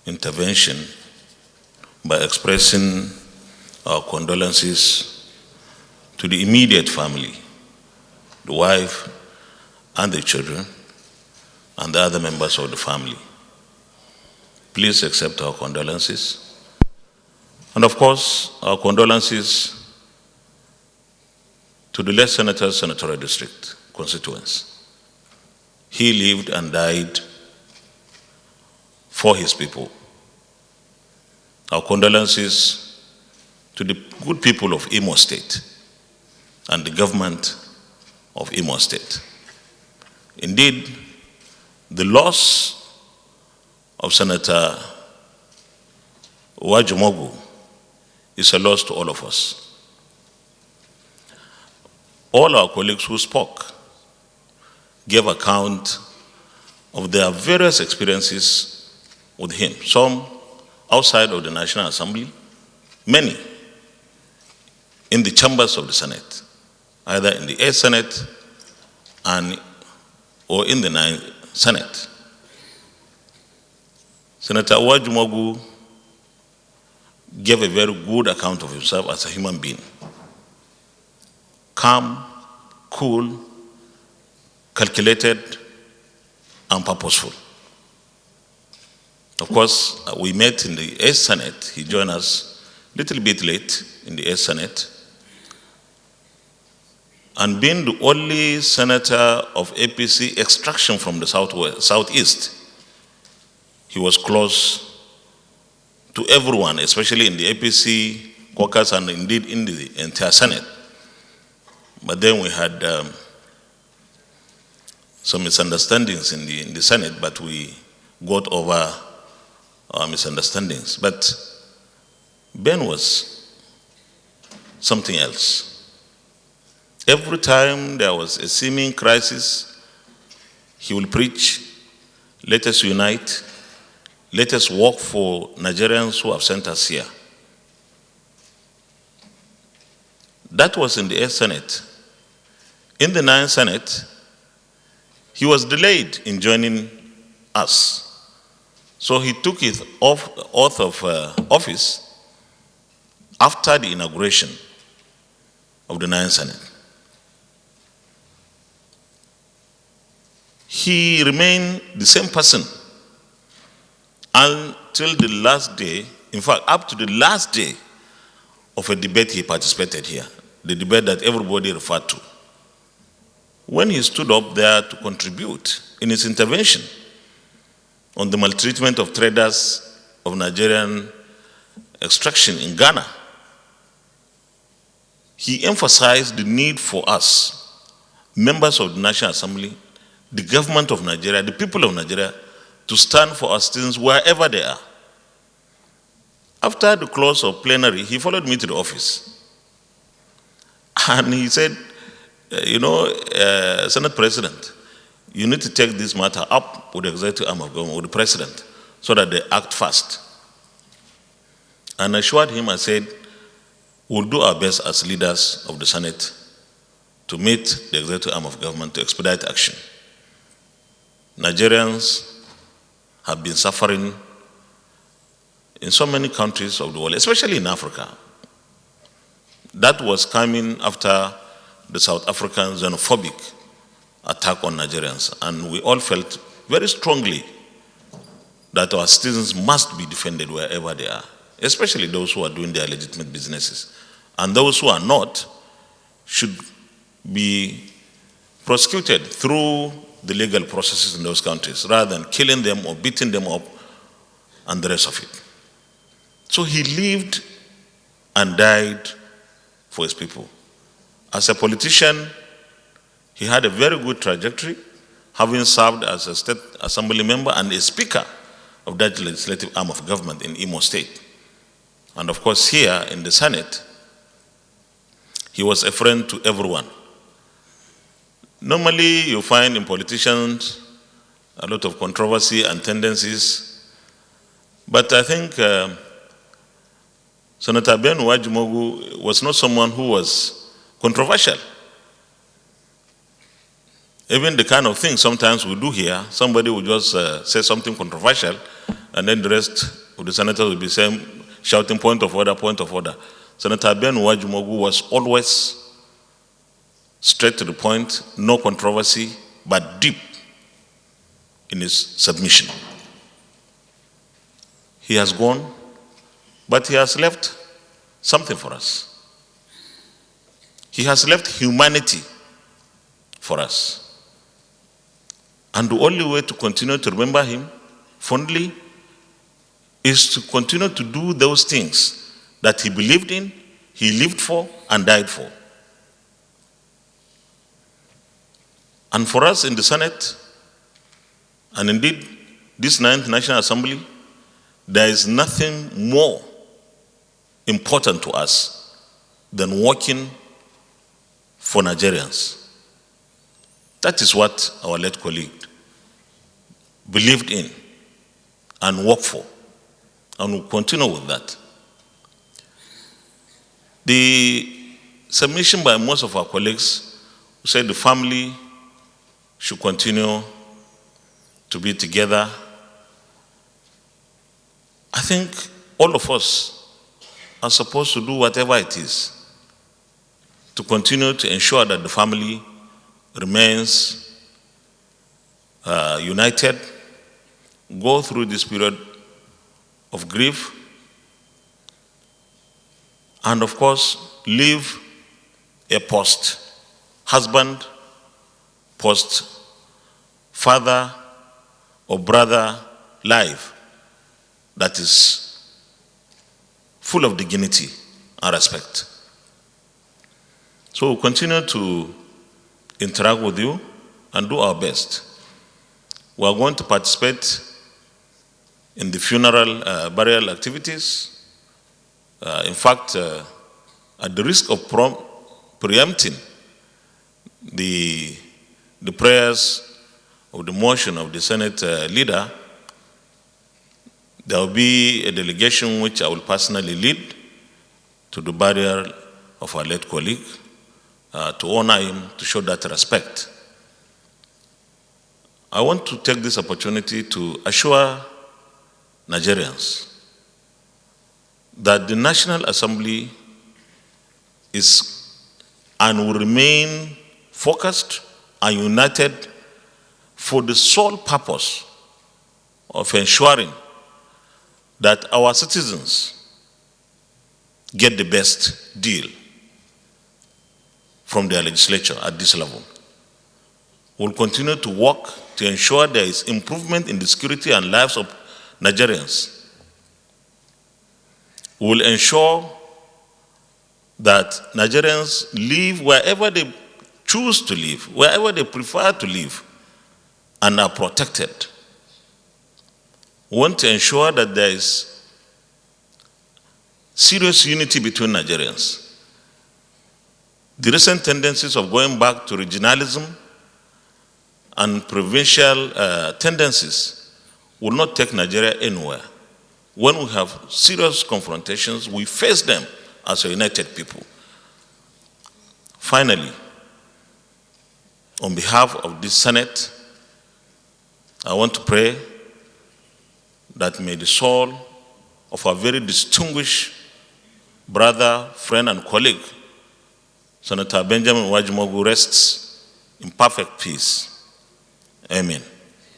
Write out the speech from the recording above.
intervention by expressing our condolences to the immediate family, the wife and the children, and the other members of the family. Please accept our condolences. And of course, our condolences to the late Senator's Senatorial District constituents. He lived and died for his people. Our condolences to the good people of Imo State and the government of Imo State. Indeed, the loss of Senator Uwajumogu is a loss to all of us. All our colleagues who spoke gave account of their various experiences with him, some outside of the National Assembly, many in the chambers of the Senate, either in the 8th Senate or in the 9th Senate. Senator Uwajumogu gave a very good account of himself as a human being. Calm, cool, calculated, and purposeful. Of course, we met in the 8th Senate. He joined us a little bit late in the 8th Senate. And being the only senator of APC extraction from the southeast, he was close to everyone, especially in the APC caucus and indeed in the entire Senate. But then we had some misunderstandings in the Senate, but we got over our misunderstandings. But Ben was something else. Every time there was a seeming crisis, he will preach, let us unite, let us work for Nigerians who have sent us here. That was in the 8th Senate. In the 9th Senate, he was delayed in joining us. So he took his oath of office after the inauguration of the 9th Senate. He remained the same person until the last day, in fact, up to the last day of a debate he participated here, the debate that everybody referred to. When he stood up there to contribute in his intervention on the maltreatment of traders of Nigerian extraction in Ghana, he emphasized the need for us, members of the National Assembly, the government of Nigeria, the people of Nigeria, to stand for our citizens wherever they are. After the close of plenary, he followed me to the office. And he said, Senate President, you need to take this matter up with the executive arm of government, with the President, so that they act fast. And I assured him, I said, we'll do our best as leaders of the Senate to meet the executive arm of government to expedite action. Nigerians have been suffering in so many countries of the world, especially in Africa. That was coming after the South African xenophobic attack on Nigerians. And we all felt very strongly that our citizens must be defended wherever they are, especially those who are doing their legitimate businesses. And those who are not should be prosecuted through the legal processes in those countries, rather than killing them or beating them up and the rest of it. So he lived and died for his people. As a politician, he had a very good trajectory, having served as a state assembly member and a speaker of that legislative arm of government in Imo State. And of course, here in the Senate, he was a friend to everyone. Normally, you find in politicians a lot of controversy and tendencies, but I think Senator Ben Uwajumogu was not someone who was controversial. Even the kind of thing sometimes we do here, somebody will just say something controversial, and then the rest of the senators will be saying, shouting point of order, point of order. Senator Ben Uwajumogu was always straight to the point, no controversy, but deep in his submission. He has gone, but he has left something for us. He has left humanity for us. And the only way to continue to remember him fondly is to continue to do those things that he believed in, he lived for, and died for. And for us in the Senate, and indeed this 9th National Assembly, there is nothing more important to us than working for Nigerians. That is what our late colleague believed in and worked for, and will continue with that. The submission by most of our colleagues who said the family should continue to be together. I think all of us are supposed to do whatever it is to continue to ensure that the family remains united, go through this period of grief, and of course, live a post-husband, post-father or brother life that is full of dignity and respect. So we'll continue to interact with you and do our best. We are going to participate in the funeral burial activities. In fact, at the risk of preempting the prayers of the motion of the Senate leader, there will be a delegation which I will personally lead to the burial of our late colleague to honor him, to show that respect. I want to take this opportunity to assure Nigerians that the National Assembly is and will remain focused and united for the sole purpose of ensuring that our citizens get the best deal from their legislature at this level. We'll continue to work to ensure there is improvement in the security and lives of Nigerians. We'll ensure that Nigerians live wherever they choose to live, wherever they prefer to live, and are protected. We want to ensure that there is serious unity between Nigerians. The recent tendencies of going back to regionalism and provincial tendencies will not take Nigeria anywhere. When we have serious confrontations, we face them as a united people. Finally, on behalf of this Senate, I want to pray that may the soul of our very distinguished brother, friend, and colleague, Senator Benjamin Uwajumogu, rests in perfect peace. Amen.